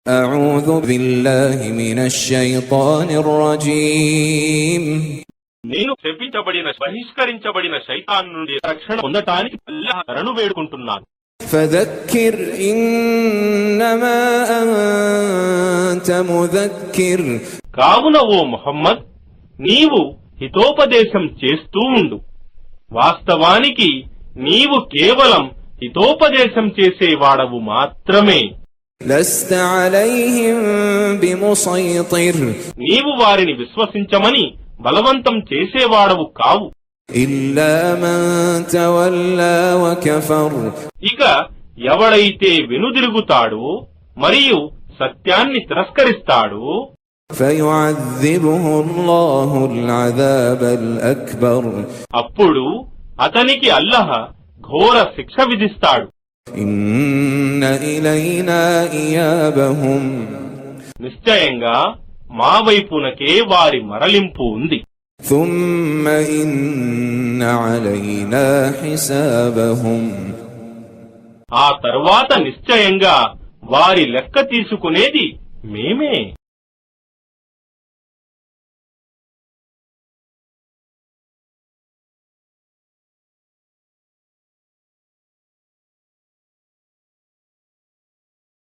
أعوذ بالله من الشيطان الرجيم నేను శపించబడిన బహిష్కరించబడిన శైతాన్ నుండి రక్షణ పొందటానికి అల్లాహ్ శరణు వేడుకుంటున్నాను. فذكر إنما أنت مذكر కావున ఓ ముహమ్మద్, నీవు హితోపదేశం చేస్తూ ఉండు. వాస్తవానికి నీవు కేవలం హితోపదేశం చేసేవాడవు మాత్రమే. لست عليهم بمسيطر నీవు వారిని విశ్వసించమని బలవంతం చేసేవాడవు కావు. إلا من تولى وكفر ఇక ఎవడైతే వెనుదిరుగుతాడో మరియు సత్యాన్ని తిరస్కరిస్తాడో فيعذبه الله العذاب الأكبر అప్పుడు అతనికి అల్లాహ్ ఘోర శిక్ష విధిస్తాడు. إن إلينا إيابهم నిశ్చయంగా మా వైపునకే వారి మరలింపు ఉంది. ثم إن علينا حسابهم ఆ తరువాత నిశ్చయంగా వారి లెక్క తీసుకునేది మేమే.